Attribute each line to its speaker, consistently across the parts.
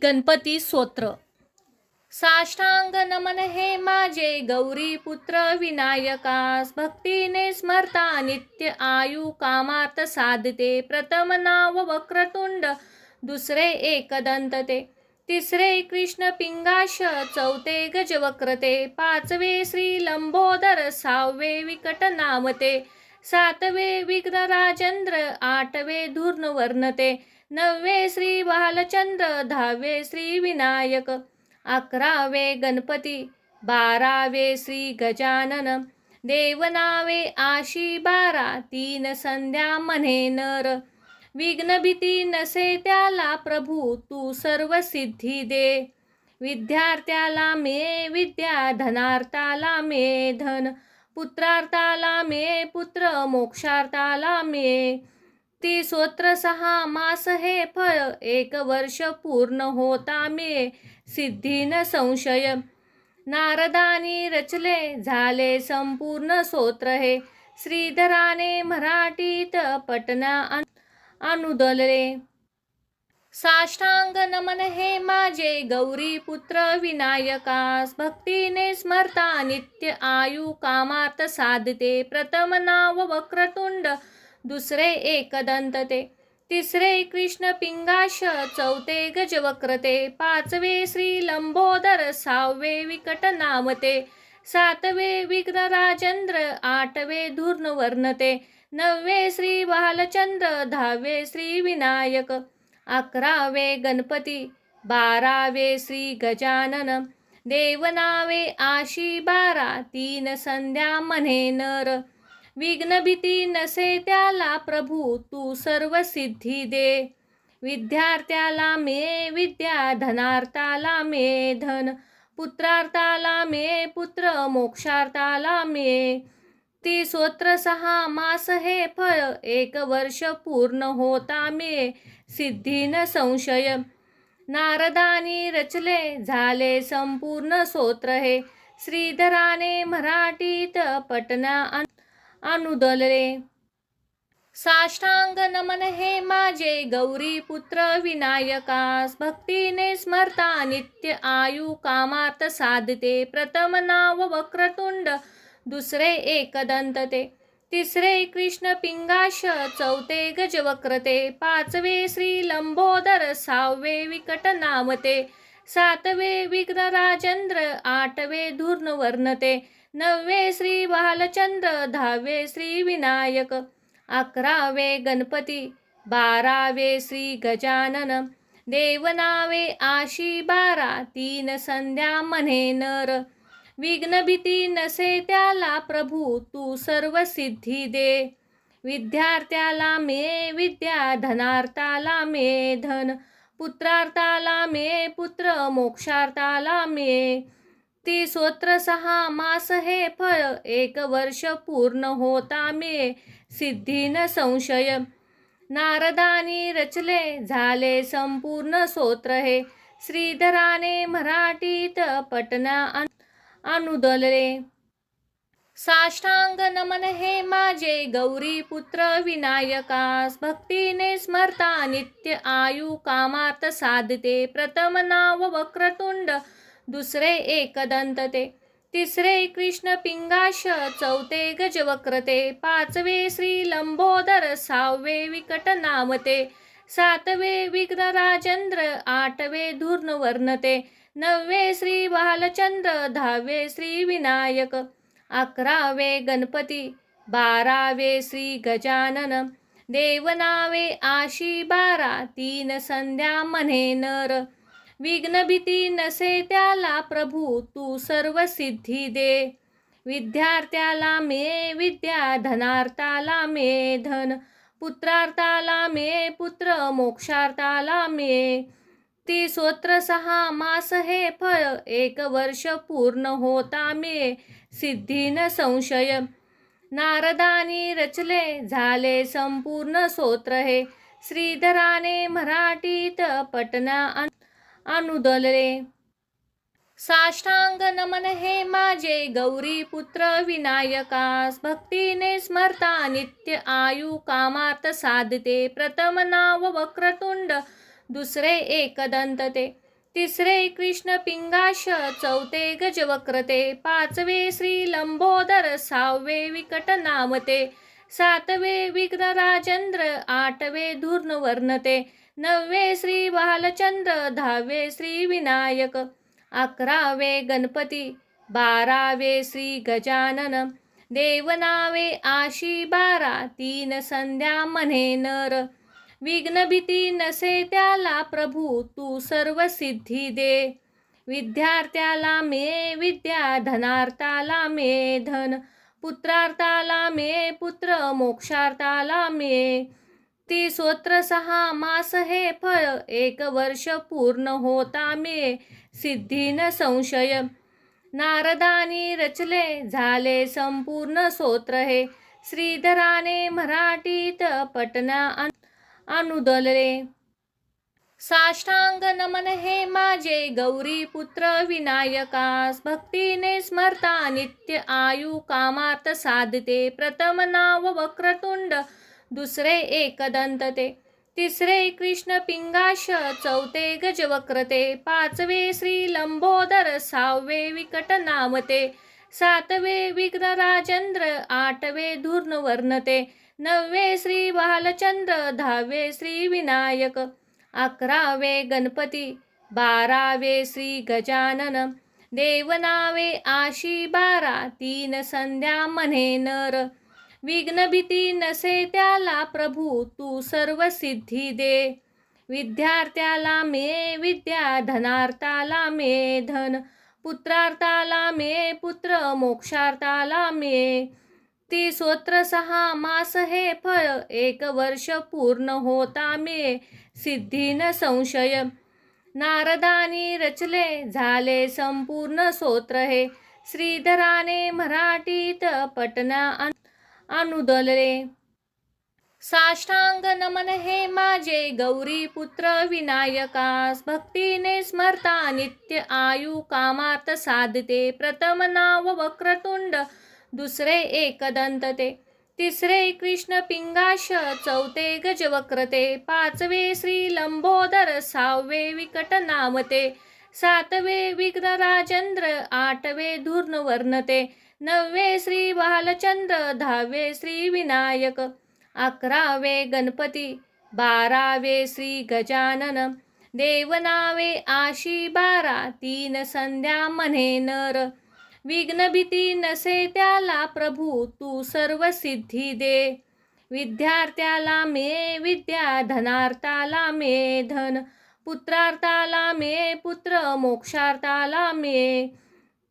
Speaker 1: गणपती स्तोत्र। साष्टांग नमन हे माझे गौरी पुत्र विनायकास, भक्तीने स्मरता नित्य आयु कामार्थ साधते। प्रथम नाव वक्रतुंड, दुसरे एकदंत ते, तिसरे कृष्ण पिंगाश, चौथे गजवक्रते, पाचवे श्री लंबोदर, सहावे विकट नामते, सातवे विघ्न राजेंद्र, आठवे धूर्णवर्णते, नववे श्री बालचंद्र, दहावे श्री विनायक, अकरावे गणपती, बारावे श्री गजानन, देवनावे आशी बारा, तीन संध्या म्हणे नर, विघ्न भीती नसे त्याला प्रभू तू सर्व सिद्धी दे, विद्यार्थ्याला मे विद्या, धनार्थाला मे धन, पुत्रार्थाला मे पुत्र, मोक्षार्थाला मे ती स्तोत्र 6 मास हे फळ, 1 वर्ष पूर्ण होता मे सिद्धी न संशय, नारदानी रचले झाले संपूर्ण स्तोत्र हे, श्रीधराने मराठीत पटना अनुदलले। साष्टांग नमन हे माझे गौरी पुत्र विनायकास, भक्तीने स्मरता नित्य आयु कामार्थ साधते। प्रथम नाव वक्रतुंड, दुसरे एकदंत ते, तिसरे कृष्ण पिंगाश, चौथे गजवक्रते, पाचवे श्री लंबोदर, सहावे विकट नामते, सातवे विघ्न राजेंद्र, आठवे धूर्णवर्णते, नववे श्री बालचंद्र, दहावे श्री विनायक, अकरावे गणपती, बारावे श्री गजानन, देवनावे आशी बारा, तीन संध्या म्हणे नर, विघ्न भीती नसे त्याला प्रभू तू सर्व सिद्धी दे, विद्यार्थ्याला मे विद्या, धनार्थाला मे धन, पुत्रार्थाला मे पुत्र, मोक्षार्थाला मे ती स्तोत्र 6 मास हे फळ, 1 वर्ष पूर्ण होता मे सिद्धी न संशय, नारदानी रचले झाले संपूर्ण स्तोत्र हे, श्रीधराने मराठीत पटना अनुदलले। साष्टांग नमन हे माझे गौरी पुत्र विनायकास, भक्तीने स्मरता नित्य आयु कामार्थ साधते। प्रथम नाव वक्रतुंड, दुसरे एकदंत ते, तिसरे कृष्ण पिंगाश, चौथे गजवक्रते, पाचवे श्री लंबोदर, सहावे विकट नामते, सातवे विघ्न राजेंद्र, आठवे धूर्णवर्णते, नववे श्री बालचंद्र, दहावे श्री विनायक, अकरावे गणपती, बारावे श्री गजानन, देवनावे आशी बारा, तीन संध्या म्हणे नर, विघ्न भीती नसे त्याला प्रभू तू सर्व सिद्धी दे, विद्यार्थ्याला मे विद्या, धनार्थाला मे धन, पुत्रार्थाला मे पुत्र, मोक्षार्थाला मे ती स्तोत्र 6 मास हे फळ, 1 वर्ष पूर्ण होता मे सिद्धी न संशय, नारदानी रचले झाले संपूर्ण स्तोत्र हे, श्रीधराने मराठीत पटना अनुदलले। साष्टांग नमन हे माझे गौरी पुत्र विनायकास, भक्तीने स्मरता नित्य आयु कामार्थ साधते। प्रथम नाव वक्रतुंड, दुसरे एकदंत ते, तिसरे कृष्ण पिंगाश, चौथे गजवक्रते, पाचवे श्री लंबोदर, सहावे विकट नामते, सातवे विघ्न राजेंद्र, आठवे धूर्णवर्णते, नववे श्री बालचंद्र, दहावे श्री विनायक, अकरावे गणपती, बारावे श्री गजानन, देवनावे आशी बारा, तीन संध्या म्हणे नर, विघ्न भीती नसे त्याला प्रभू तू सर्व सिद्धी दे, विद्यार्थ्याला मे विद्या, धनार्थाला मे धन, पुत्रार्थाला मे पुत्र, मोक्षार्थाला मे ती स्तोत्र 6 मास हे फळ, 1 वर्ष पूर्ण होता मे सिद्धी न संशय, नारदानी रचले झाले संपूर्ण स्तोत्र हे, श्रीधराने मराठीत पटना अनुदलले। साष्टांग नमन हे माझे गौरी पुत्र विनायकास, भक्तीने स्मरता नित्य आयु कामार्थ साधते। प्रथम नाव वक्रतुंड, दुसरे एकदंत ते, तिसरे कृष्ण पिंगाश, चौथे गजवक्रते, पाचवे श्री लंबोदर, सहावे विकट नामते, सातवे विघ्न राजेंद्र, आठवे धूर्णवर्णते, नववे श्री बालचंद्र, दहावे श्री विनायक, अकरावे गणपती, बारावे श्री गजानन, देवनावे आशी बारा, तीन संध्या म्हणे नर, विघ्न भीती नसे त्याला प्रभू, तू सर्व सिद्धी दे, विद्यार्थ्याला मे विद्या, धनार्थाला मे धन, पुत्रार्थाला मे पुत्र, मोक्षार्थाला मे. ती स्तोत्र 6 मास हे फळ, 1 वर्ष पूर्ण होता मे सिद्धी न संशय. नारदानी रचले झाले संपूर्ण स्तोत्र हे, श्रीधराने मराठीत पटना अनुदलले. साष्टांग नमन हे माझे गौरी पुत्र विनायकास, भक्तीने स्मरता नित्य आयु कामार्थ साधते. प्रथम नाव वक्रतुंड, दुसरे एकदंत ते, तिसरे कृष्ण पिंगाश, चौथे गजवक्रते, पाचवे श्री लंबोदर, सहावे विकट नामते, सातवे विघ्न राजेंद्र, आठवे धूर्णवर्णते, नववे श्री बालचंद्र, दहावे श्री विनायक, अकरावे गणपती, बारावे श्री गजानन, देवनावे आशी बारा, तीन संध्या म्हणे नर, विघ्न भीती नसे त्याला प्रभू, तू सर्व सिद्धी दे, विद्यार्थ्याला मे विद्या, धनार्थाला मे धन, पुत्रार्थाला मे पुत्र, मोक्षार्थाला मे. ती स्तोत्र 6 मास हे फळ, 1 वर्ष पूर्ण होता मे सिद्धी न संशय. नारदानी रचले झाले संपूर्ण स्तोत्र हे, श्रीधराने मराठीत पटना अनुदलले. साष्टांग नमन हे माझे गौरी पुत्र विनायकास, भक्तीने स्मरता नित्य आयु कामार्थ साधते. प्रथम नाव वक्रतुंड, दुसरे एकदंत ते, तिसरे कृष्ण पिंगाश, चौथे गजवक्रते, पाचवे श्री लंबोदर, सहावे विकट नामते, सातवे विघ्न राजेंद्र, आठवे धूर्णवर्णते, नववे श्री बालचंद्र, दहावे श्री विनायक, अकरावे गणपती, बारावे श्री गजानन, देवनावे आशी बारा, तीन संध्या म्हणे नर, विघ्न भीती नसे त्याला प्रभू, तू सर्व सिद्धी दे, विद्यार्थ्याला मे विद्या, धनार्थाला मे धन, पुत्रार्थाला मे पुत्र, मोक्षार्थाला मे.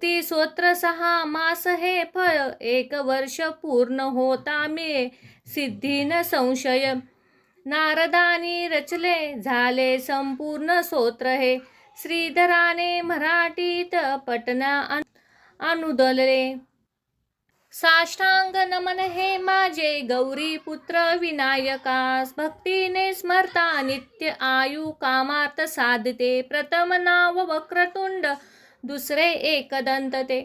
Speaker 1: ती स्तोत्र 6 मास हे फळ, 1 वर्ष पूर्ण होता मे सिद्धी न संशय. नारदानी रचले झाले संपूर्ण स्तोत्र हे, श्रीधराने मराठीत पटना अनुदलले. साष्टांग नमन हे माझे गौरी पुत्र विनायकास, भक्तीने स्मरता नित्य आयु कामार्थ साधते. प्रथम नाव वक्रतुंड, दुसरे एकदंत ते,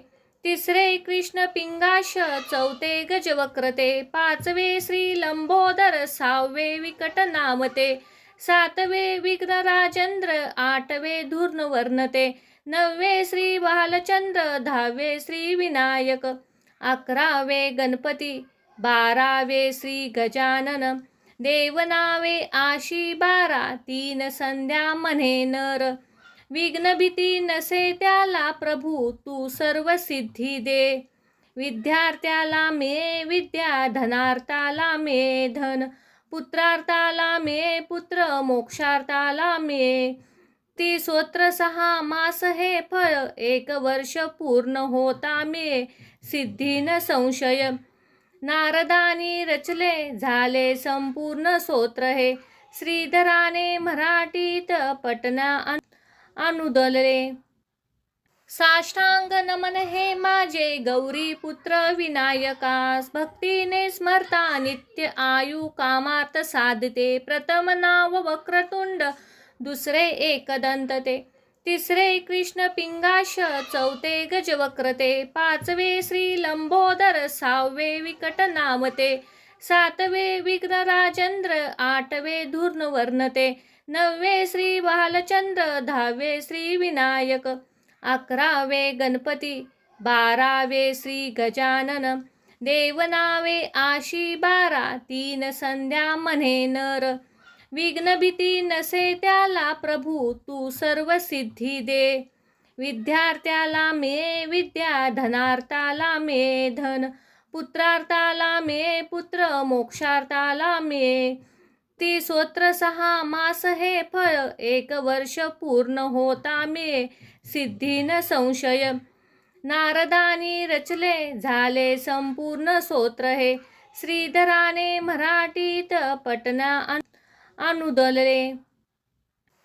Speaker 1: तिसरे कृष्ण पिंगाश, चौथे गजवक्रते, पाचवे श्री लंबोदर, सहावे विकट नामते, सातवे विघ्न राजेंद्र, आठवे धूर्णवर्णते, नववे श्री बालचंद्र, दहावे श्री विनायक, अकरावे गणपती, बारावे श्री गजानन, देवनावे आशी बारा, तीन संध्या म्हणे नर, विघ्न भीती नसे त्याला प्रभू, तू सर्व सिद्धी दे, विद्यार्थ्याला मे विद्या, धनार्थाला मे धन, पुत्रार्थाला मे पुत्र, मोक्षार्थाला मे. ती स्तोत्र 6 मास हे फळ, 1 वर्ष पूर्ण होता मे सिद्धी न संशय. नारदानी रचले झाले संपूर्ण स्तोत्र हे, श्रीधराने मराठीत पटना अनुदलले. साष्टांग नमन हे माझे गौरी पुत्र विनायकास, भक्तीने स्मरता नित्य आयु कामार्थ साधते. प्रथम नाव वक्रतुंड, दुसरे एकदंत ते, तिसरे कृष्ण पिंगाश, चौथे गजवक्रते, पाचवे श्री लंबोदर, सहावे विकट नामते, सातवे विघ्न राजेंद्र, आठवे धूर्णवर्णते, 9वे श्री बालचंद्र, 10वे श्री विनायक, 11वे गणपती, 12वे श्री गजानन, देवनावे आशी 12, 3 संध्या म्हणे नर. विघ्न भीती नसे त्याला प्रभू, तू सर्व सिद्धी दे. विद्यार्थ्याला मे विद्या, धनार्थाला मे धन, पुत्रार्थाला मे पुत्र, मोक्षार्थाला मे. ती स्तोत्र 6 मास हे फळ, 1 वर्ष पूर्ण होता मे सिद्धी न संशय. नारदानी रचले झाले संपूर्ण स्तोत्र हे, श्रीधराने मराठीत पटना अनुदलले.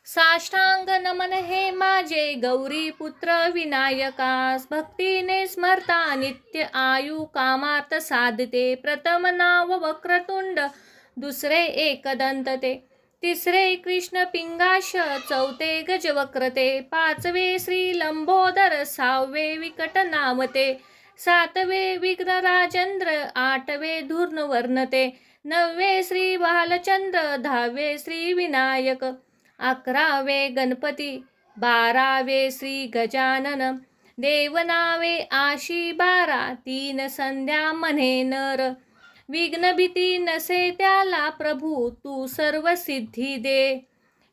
Speaker 1: साष्टांग नमन हे माझे गौरी पुत्र विनायकास, भक्तीने स्मरता नित्य आयु कामार्थ साधते. प्रथम नाव वक्रतुंड, दुसरे एकदंत ते, तिसरे कृष्ण पिंगाश, चौथे गजवक्रते, 5वे श्री लंबोदर, 6वे विकट नामते, 7वे विघ्न राजेंद्र, 8वे धूर्णवर्णते, 9वे श्री बालचंद्र, 10वे श्री विनायक, 11वे गणपती, 12वे श्री गजानन, देवनावे आशी 12, 3 संध्या म्हणे नर. विघ्न भीती नसे त्याला प्रभू, तू सर्व सिद्धी दे.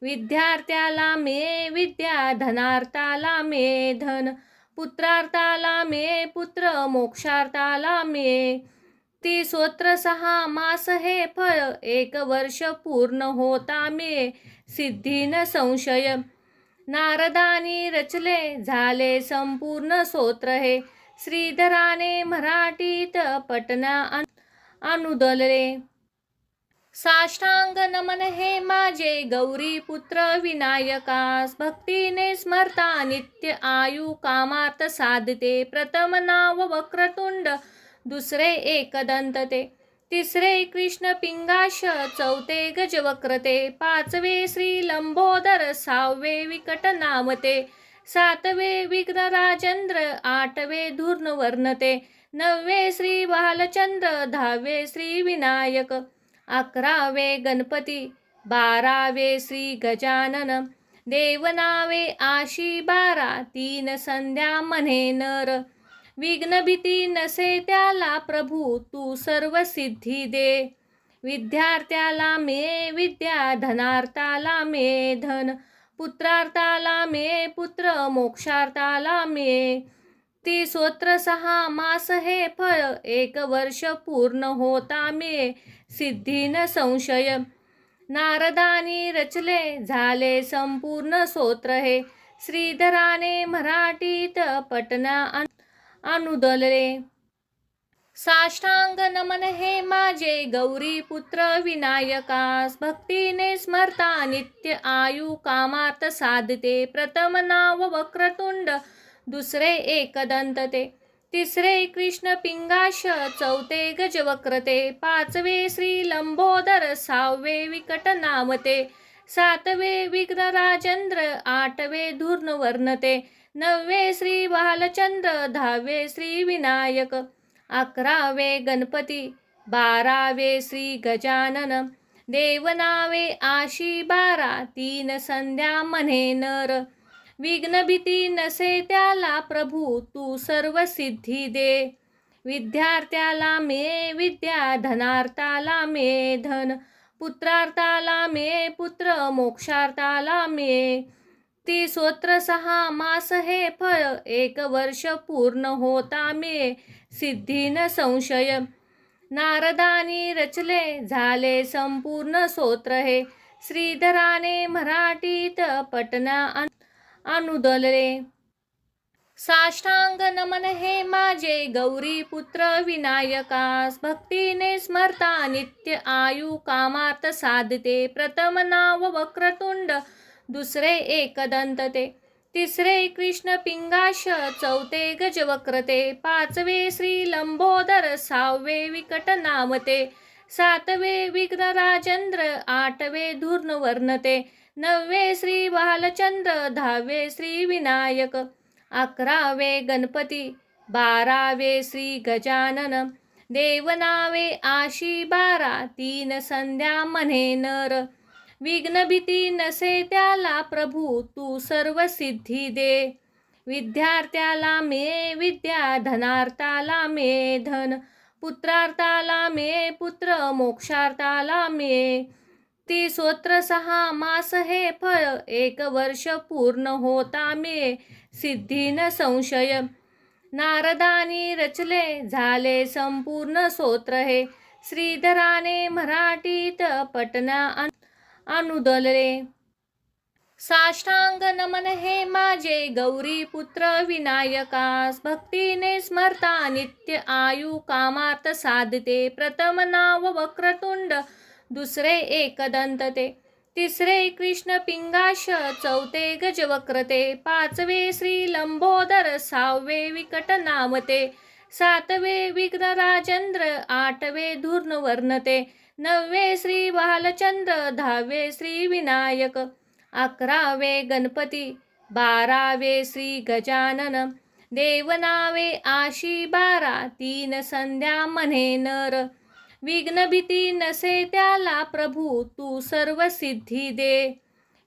Speaker 1: विद्यार्थ्याला मे विद्या, धनार्थाला मे धन, पुत्रार्थाला मे पुत्र, मोक्षार्थाला मे. ती स्तोत्र 6 मास हे फळ, 1 वर्ष पूर्ण होता मे सिद्धी न संशय. नारदानी रचले झाले संपूर्ण स्तोत्र हे, श्रीधराने मराठीत पटना अनुदलले. साष्टांग नमन हे माझे गौरी पुत्र विनायकास, भक्तीने स्मरता नित्य आयु कामार्थ साधते. प्रथम नाव वक्रतुंड, दुसरे एकदंत ते, तिसरे कृष्ण पिंगाश, चौथे गजवक्रते, 5वे श्री लंबोदर, 6वे विकट नामते, 7वे विघ्न राजेंद्र, 8वे धूर्णवर्णते, 9वे श्री बालचंद्र, 10वे श्री विनायक, 11वे गणपती, 12वे श्री गजानन, देवनावे आशी 12, 3 संध्या म्हणे नर. विघ्न भीती नसे त्याला प्रभू, तू सर्व सिद्धी दे. विद्यार्थ्याला मे विद्या, धनार्थाला मे धन, पुत्रार्थाला मे पुत्र, मोक्षार्थाला मे. ती स्तोत्र 6 मास हे फळ, 1 वर्ष पूर्ण होता मे सिद्धी न संशय. नारदानी रचले झाले संपूर्ण स्तोत्र हे, श्रीधराने मराठीत पटना अनुदलले. साष्टांग नमन हे माझे गौरी पुत्र विनायकास, भक्तीने स्मरता नित्य आयु कामार्थ साधते. प्रथम नाव वक्रतुंड, दुसरे एकदंत ते, तिसरे कृष्ण पिंगाश, चौथे गजवक्रते, 5वे श्री लंबोदर, 6वे विकट नामते, 7वे विघ्न राजेंद्र, 8वे धूर्णवर्णते, 9वे श्री बालचंद्र, 10वे श्री विनायक, 11वे गणपती, 12वे श्री गजानन, देवनावे आशी 12, 3 संध्या म्हणे नर. विघ्न भीती नसे त्याला प्रभू, तू सर्व सिद्धी दे. विद्यार्थ्याला मे विद्या, धनार्थाला मे धन, पुत्रार्थाला मे पुत्र, मोक्षार्थाला मे. ती स्तोत्र 6 मास हे फळ, 1 वर्ष पूर्ण होता मे सिद्धी न संशय. नारदानी रचले झाले संपूर्ण स्तोत्र हे, श्रीधराने मराठीत पटना अनुदलले. साष्टांग नमन हे माझे गौरी पुत्र विनायकास, भक्तीने स्मरता नित्य आयु कामार्थ साधते. प्रथम नाव वक्रतुंड, दुसरे एकदंत ते, तिसरे कृष्ण पिंगाश, चौथे गजवक्रते, 5वे श्री लंबोदर, 6वे विकट नामते, 7वे विघ्न राजेंद्र, 8वे धूर्णवर्णते, 9वे श्री बालचंद्र, 10वे श्री विनायक, 11वे गणपती, 12वे श्री गजानन, देवनावे आशी 12, 3 संध्या म्हणे नर. विघ्न भीती नसे त्याला प्रभू तू सर्व सिद्धी दे. विद्यार्थ्याला मिळे विद्या, धनार्थाला मिळे धन, पुत्रार्थाला मिळे पुत्र, मोक्षार्थाला मिळे. ती स्तोत्र 6 मास हे फळ, 1 वर्ष पूर्ण होता मिळे सिद्धी न संशय. नारदानी रचले झाले संपूर्ण स्तोत्र हे, श्रीधराने मराठीत पटना अनुदलले. साष्टांग नमन हे माझे गौरी पुत्र विनायकास, भक्तीने स्मरता नित्य आयु कामार्थ साधते. प्रथम नाव वक्रतुंड, दुसरे एकदंत ते, तिसरे कृष्ण पिंगाश, चौथे गजवक्रते, पाचवे श्री लंबोदर, सहावे विकट नामते, सातवे विघ्न राजेंद्र, आठवे धूर्णवर्ण ते, नववे श्री बालचंद्र, दहावे श्री विनायक, 11वे गणपती, 12वे श्री गजानन. देवनावे आशी 12, 3 संध्या म्हणे नर. विघ्न भीती नसे त्याला प्रभू तू सर्व सिद्धी दे.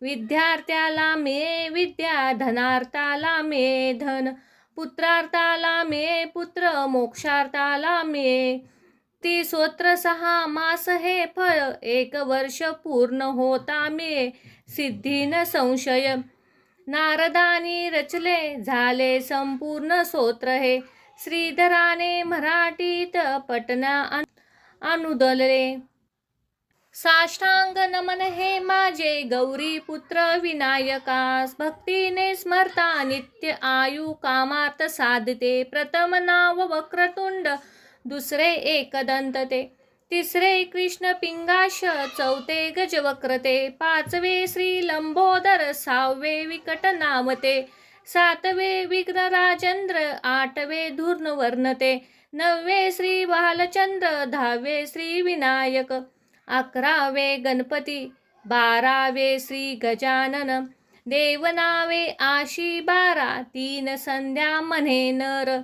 Speaker 1: विद्यार्थ्याला मिळे विद्या, धनार्थाला मिळे धन, पुत्रार्थाला मिळे पुत्र, मोक्षार्थाला मिळे. ती स्तोत्र 6 मास हे फळ, 1 वर्ष पूर्ण होता मिळे सिद्धी न संशय. नारदानी रचले झाले संपूर्ण स्तोत्र हे, श्रीधराने मराठीत पटना अनुदलले. साष्टांग नमन हे माझे गौरी पुत्र विनायकास, भक्तीने स्मरता नित्य आयु कामार्थ साधते. प्रथम नाव वक्रतुंड, दुसरे एकदंत ते, तिसरे कृष्ण पिंगाश, चौथे गजवक्रते, पाचवे श्री लंबोदर, सहावे विकट नामते, सातवे विघ्न राजेंद्र, आठवे धूर्णवर्ण ते, नववे श्री बालचंद्र, दहावे श्री विनायक, 11वे गणपती, 12वे श्री गजानन. देवनावे आशी 12, 3 संध्या म्हणे नर.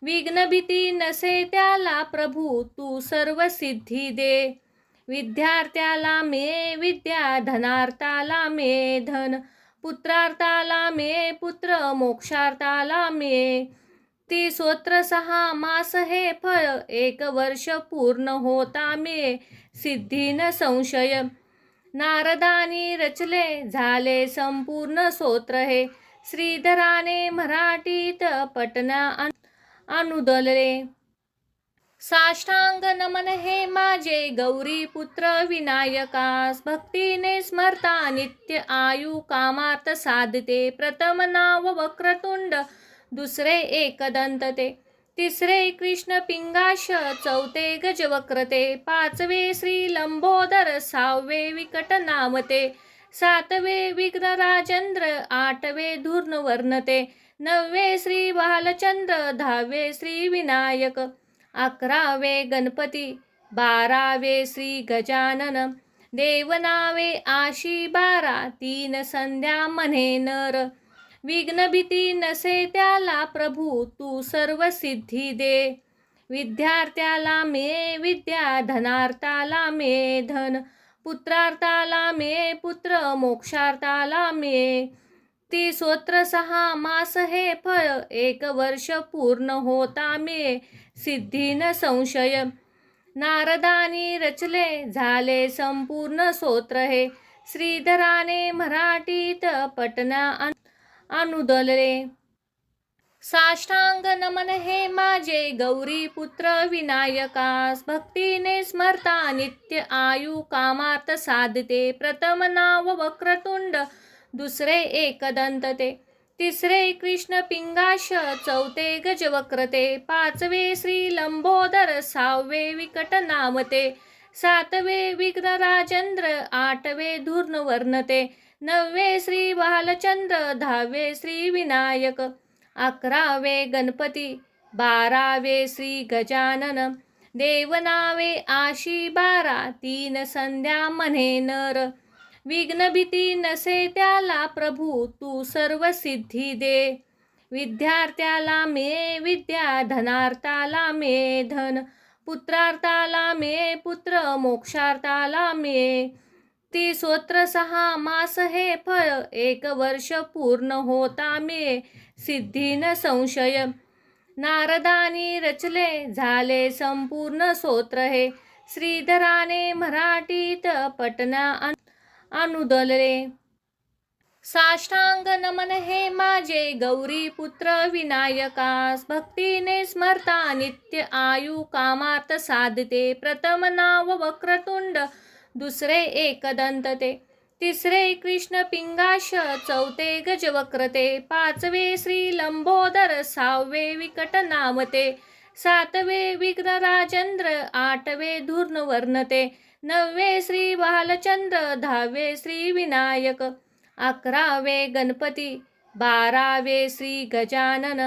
Speaker 1: विघ्न भीती नसे त्याला प्रभू तू सर्व सिद्धी दे. विद्यार्थ्याला मिळे विद्या, धनार्थाला मिळे धन, पुत्रार्थाला मिळे पुत्र, मोक्षार्थाला मिळे. ती स्तोत्र 6 मास हे फळ, 1 वर्ष पूर्ण होता मिळे सिद्धी न संशय. नारदानी रचले झाले संपूर्ण स्तोत्र हे, श्रीधराने मराठीत पटना अनुदलले. साष्टांग नमन हे माझे गौरी पुत्र विनायकास, भक्तीने स्मरता नित्य आयु कामार्थ साधते. प्रथम नाव वक्रतुंड, दुसरे एकदंत ते, तिसरे कृष्ण पिंगाश, चौथे गजवक्रते, पाचवे श्री लंबोदर, सहावे विकट नामते, सातवे विघ्न राजेंद्र, आठवे धूर्णवर्ण ते, नववे श्री बालचंद्र, दहावे श्री विनायक, 11वे गणपती, 12वे श्री गजानन. देवनावे आशी 12, 3 संध्या म्हणे नर. विघ्न भीती नसे त्याला प्रभू तू सर्व सिद्धी दे. विद्यार्थ्याला मिळे विद्या, धनार्थाला मिळे धन, पुत्रार्थाला मिळे पुत्र, मोक्षार्थाला मिळे. ती स्तोत्र 6 मास हे फळ, 1 वर्ष पूर्ण होता मिळे सिद्धी न संशय. नारदानी रचले झाले संपूर्ण स्तोत्र हे, श्रीधराने मराठीत पटना अनुदलले. साष्टांग नमन हे माझे गौरी पुत्र विनायकास, भक्तीने स्मरता नित्य आयु कामार्थ साधते. प्रथम नाव वक्रतुंड, दुसरे एकदंत ते, तिसरे कृष्ण पिंगाश, चौथे गजवक्रते, पाचवे श्री लंबोदर, सहावे विकट नामते, सातवे विघ्न राजेंद्र, आठवे धूर्णवर्ण ते, नववे श्री बालचंद्र, दहावे श्री विनायक, 11वे गणपती, 12वे श्री गजानन. देवनावे आशी 12, 3 संध्या म्हणे नर. विघ्न भीती नसे त्याला प्रभू तू सर्व सिद्धी दे. विद्यार्थ्याला मिळे विद्या, धनार्थाला मिळे धन, पुत्रार्थाला मिळे पुत्र, मोक्षार्थाला मिळे. ती स्तोत्र 6 मास हे फळ, 1 वर्ष पूर्ण होता मिळे सिद्धी न संशय. नारदानी रचले झाले संपूर्ण स्तोत्र हे, श्रीधराने मराठीत पटना अनुदलले. साष्टांग नमन हे माझे गौरी पुत्र विनायकास, भक्तीने स्मरता नित्य आयु कामार्थ साधते. प्रथम नाव वक्रतुंड, दुसरे एकदंत ते, तिसरे कृष्ण पिंगाश, चौथे गजवक्रते, पाचवे श्री लंबोदर, सहावे विकट नामते, सातवे विघ्न राजेंद्र, आठवे धूर्णवर्णते, नववे श्री बालचंद्र, दहावे श्री विनायक, 11वे गणपती, 12वे श्री गजानन,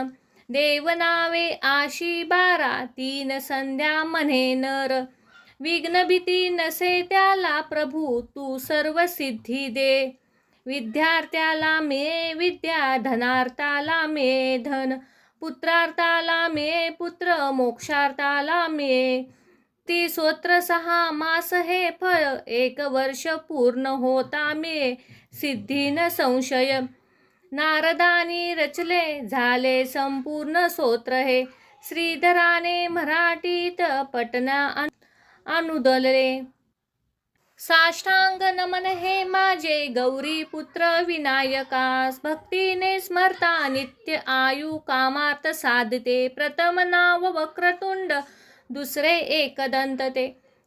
Speaker 1: देवनावे आशी 12, 3 संध्या म्हणे नर. विघ्न भीती नसे त्याला प्रभू तू सर्व सिद्धी दे. विद्यार्थ्याला मिळे विद्या, धनार्थाला मिळे धन, पुत्रार्थाला मिळे पुत्र, मोक्षार्थाला मिळे. ती स्तोत्र 6 मास हे फळ, 1 वर्ष पूर्ण होता मिळे सिद्धी न संशय. नारदानी रचले झाले संपूर्ण स्तोत्र हे, श्रीधराने मराठीत पटना अनुदलले. साष्टांग नमन हे माझे गौरी पुत्र विनायकास, भक्तीने स्मरता नित्य आयु कामार्थ साधते. प्रथम नाव वक्रतुंड, दुसरे एकदंत ते,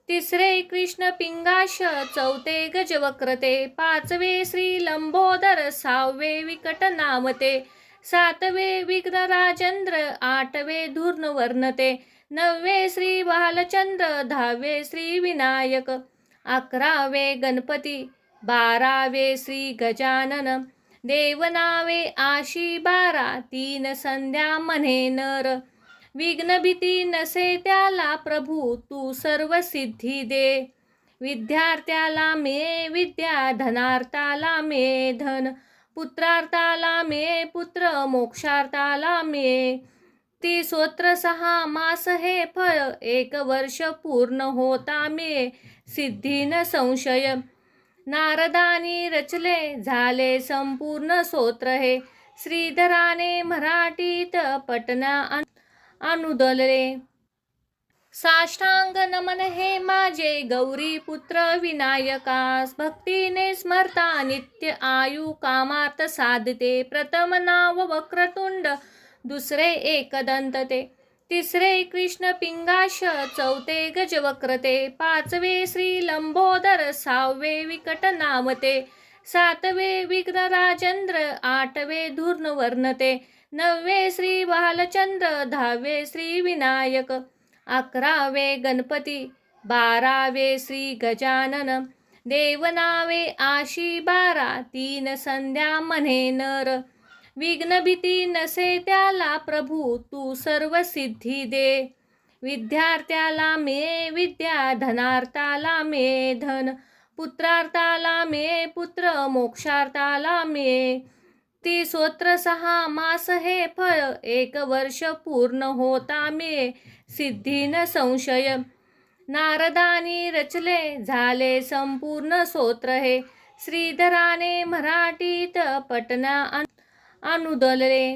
Speaker 1: तिसरे कृष्ण पिंगाश, चौथे गजवक्रते, पाचवे श्री लंबोदर, सहावे विकट नामते, सातवे विघ्न राजेंद्र, आठवे धूर्णवर्णते, नववे श्री बालचंद्र, दहावे श्री विनायक, 11वे गणपती, 12वे श्री गजानन, देवनावे आशी 12, 3 संध्या म्हणे नर. विघ्न भीती नसे त्याला प्रभू तू सर्व सिद्धी दे. विद्यार्थ्याला मिळे विद्या, धनार्थाला मिळे धन, पुत्रार्थाला मिळे पुत्र, मोक्षार्थाला मिळे. ती स्तोत्र 6 मास हे फळ, 1 वर्ष पूर्ण होता मिळे सिद्धी न संशय. नारदानी रचले झाले संपूर्ण स्तोत्र हे, श्रीधराने मराठीत पटना अनुदलले. साष्टांग नमन हे माझे गौरी पुत्र विनायकास, भक्तीने स्मरता नित्य आयु कामार्थ साधते. प्रथम नाव वक्रतुंड, दुसरे एकदंत ते, तिसरे कृष्ण पिंगाश, चौथे गजवक्रते, पाचवे श्री लंबोदर, सहावे विकट नामते, सातवे विघ्न राजेंद्र, आठवे धूर्णवर्णते, नववे श्री बालचंद्र, दहावे श्री विनायक, 11वे गणपती, 12वे श्री गजानन, देवनावे आशी 12, 3 संध्या म्हणे नर. विघ्न भीती नसे त्याला प्रभू तू सर्व सिद्धी दे. विद्यार्थ्याला मिळे विद्या, धनार्थाला मिळे धन, पुत्रार्थाला मिळे पुत्र, मोक्षार्थाला मिळे. ती स्तोत्र 6 मास हे फळ, 1 वर्ष पूर्ण होता मिळे सिद्धी न संशय. नारदानी रचले झाले संपूर्ण स्तोत्र हे, श्रीधराने मराठीत पटना अनुदलले.